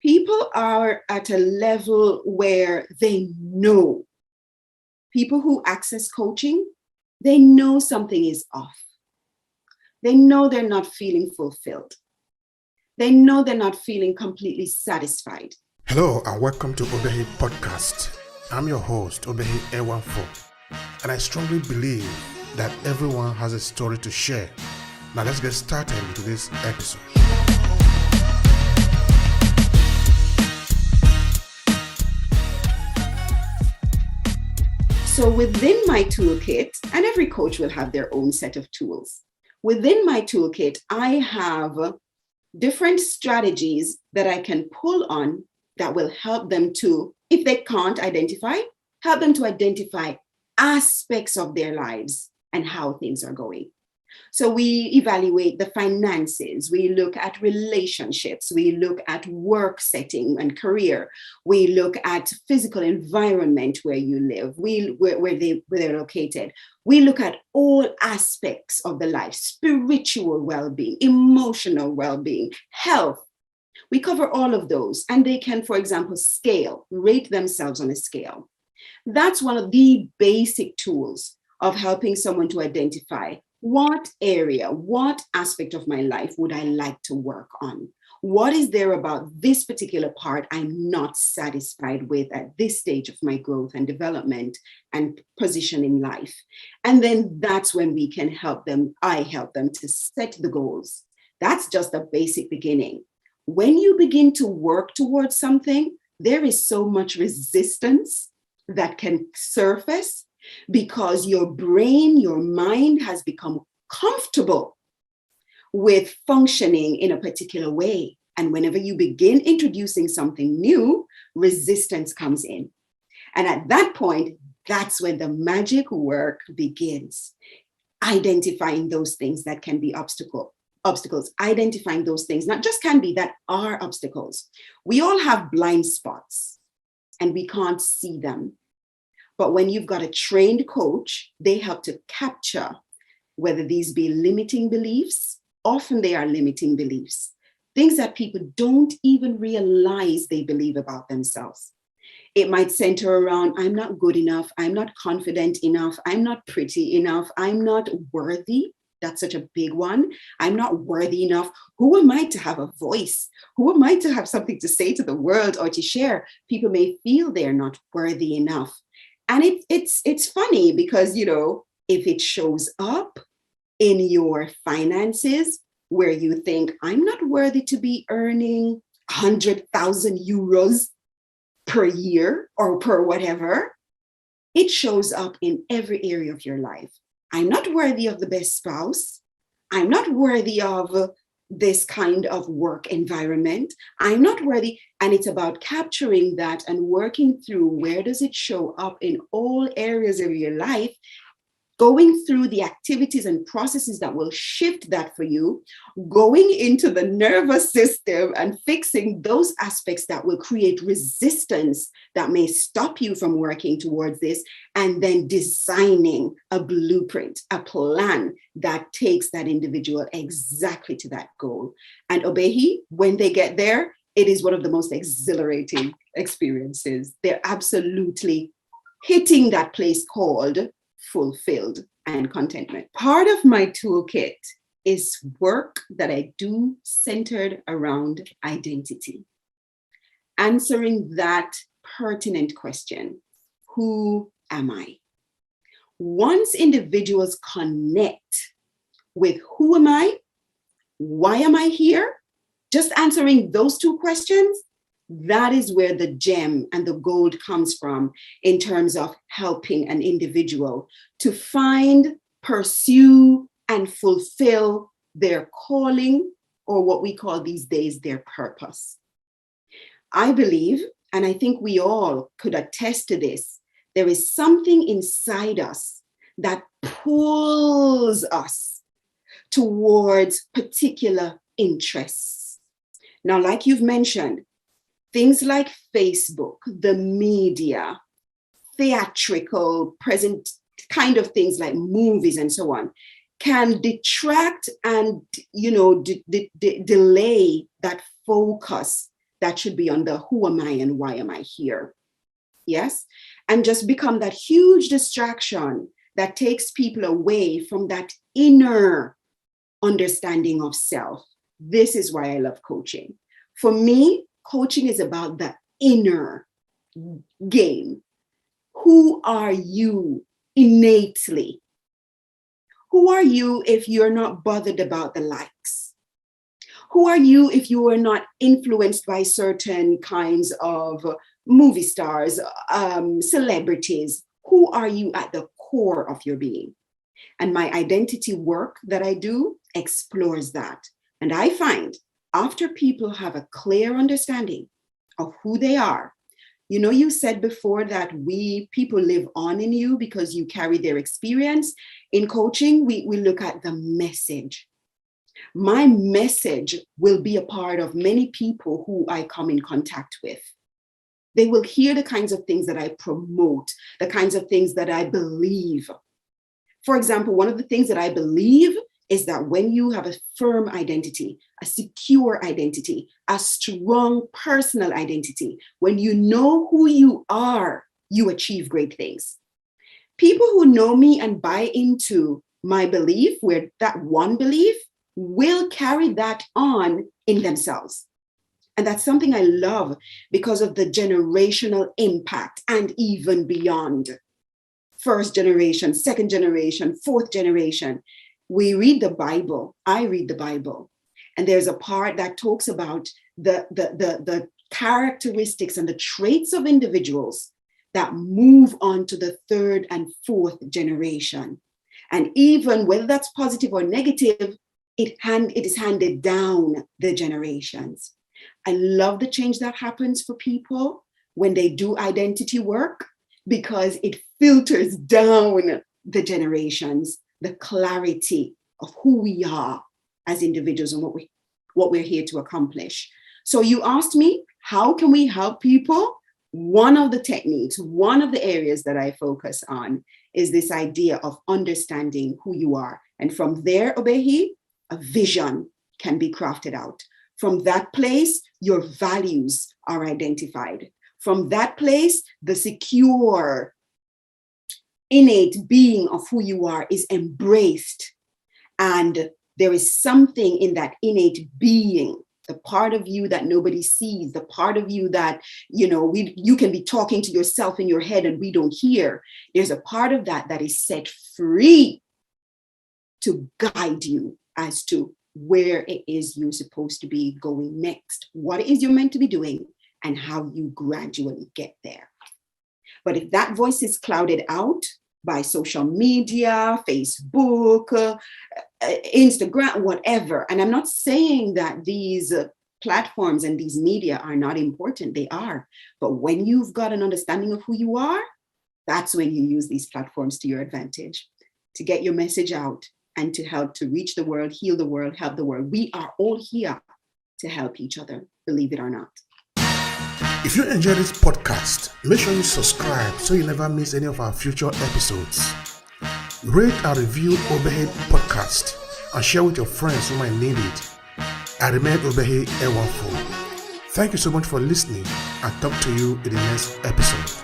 People are at a level where they know. People who access coaching, they know something is off. They know they're not feeling fulfilled. They know they're not feeling completely satisfied. Hello and welcome to Obehi Podcast. I'm your host, Obehi A14, and I strongly believe that everyone has a story to share. Now let's get started with this episode. So within my toolkit, and every coach will have their own set of tools. Within my toolkit, I have different strategies that I can pull on that will help them to, if they can't identify, help them to identify aspects of their lives and how things are going. So we evaluate the finances, we look at relationships, we look at work setting and career, we look at physical environment where you live, where they're located. We look at all aspects of the life, spiritual well-being, emotional well-being, health. We cover all of those, and they can, for example, rate themselves on a scale. That's one of the basic tools of helping someone to identify what area, what aspect of my life would I like to work on? What is there about this particular part I'm not satisfied with at this stage of my growth and development and position in life? And then that's when we can I help them to set the goals. That's just a basic beginning. When you begin to work towards something, there is so much resistance that can surface because your brain, your mind has become comfortable with functioning in a particular way. And whenever you begin introducing something new, resistance comes in. And at that point, that's when the magic work begins. Identifying those things that can be obstacles, identifying those things, not just can be, that are obstacles. We all have blind spots and we can't see them. But when you've got a trained coach, they help to capture whether these be limiting beliefs. Often they are limiting beliefs, things that people don't even realize they believe about themselves. It might center around, I'm not good enough, I'm not confident enough, I'm not pretty enough, I'm not worthy. That's such a big one. I'm not worthy enough. Who am I to have a voice? Who am I to have something to say to the world or to share? People may feel they're not worthy enough. And it's funny because, if it shows up in your finances where you think, I'm not worthy to be earning 100,000 euros per year or per whatever, it shows up in every area of your life. I'm not worthy of the best spouse. I'm not worthy of this kind of work environment. I'm not worthy. And it's about capturing that and working through where does it show up in all areas of your life, going through the activities and processes that will shift that for you, going into the nervous system and fixing those aspects that will create resistance that may stop you from working towards this, and then designing a blueprint, a plan that takes that individual exactly to that goal. And Obehi, when they get there, it is one of the most exhilarating experiences. They're absolutely hitting that place called fulfilled and contentment. Part of my toolkit is work that I do centered around identity. Answering that pertinent question, who am I? Once individuals connect with who am I, why am I here, just answering those two questions, that is where the gem and the gold comes from in terms of helping an individual to find, pursue, and fulfill their calling, or what we call these days their purpose. I believe, and I think we all could attest to this, there is something inside us that pulls us towards particular interests. Now, like you've mentioned, things like Facebook, the media, theatrical, present kind of things like movies and so on, can detract and, delay that focus that should be on the who am I and why am I here? Yes. And just become that huge distraction that takes people away from that inner understanding of self. This is why I love coaching. For me, coaching is about the inner game. Who are you innately? Who are you if you're not bothered about the likes? Who are you if you are not influenced by certain kinds of movie stars, celebrities? Who are you at the core of your being? And my identity work that I do explores that. And I find after people have a clear understanding of who they are, you know, you said before that people live on in you because you carry their experience. In coaching, we look at the message. My message will be a part of many people who I come in contact with. They will hear the kinds of things that I promote, the kinds of things that I believe. For example, one of the things that I believe is that when you have a firm identity, a secure identity, a strong personal identity, when you know who you are, you achieve great things. People who know me and buy into my belief, where that one belief, will carry that on in themselves. And that's something I love because of the generational impact and even beyond. First generation, second generation, fourth generation. We read the Bible. I read the Bible. And there's a part that talks about the characteristics and the traits of individuals that move on to the third and fourth generation. And even whether that's positive or negative, it is handed down the generations. I love the change that happens for people when they do identity work because it filters down the generations, the clarity of who we are as individuals and what we're here to accomplish. So you asked me, how can we help people? One of the techniques, one of the areas that I focus on is this idea of understanding who you are. And from there, Obehi, a vision can be crafted out. From that place, your values are identified. From that place, the secure, innate being of who you are is embraced. And there is something in that innate being, the part of you that nobody sees, the part of you that, you can be talking to yourself in your head and we don't hear. There's a part of that is set free to guide you as to where it is you're supposed to be going next, what it is you're meant to be doing, and how you gradually get there. But if that voice is clouded out by social media, Facebook, Instagram, whatever, and I'm not saying that these platforms and these media are not important, they are. But when you've got an understanding of who you are, that's when you use these platforms to your advantage, to get your message out and to help to reach the world, heal the world, help the world. We are all here to help each other, believe it or not. If you enjoy this podcast, make sure you subscribe so you never miss any of our future episodes. Rate and review Obehi Podcast and share with your friends who might need it. I remain Obehi Ewanfo. Thank you so much for listening and talk to you in the next episode.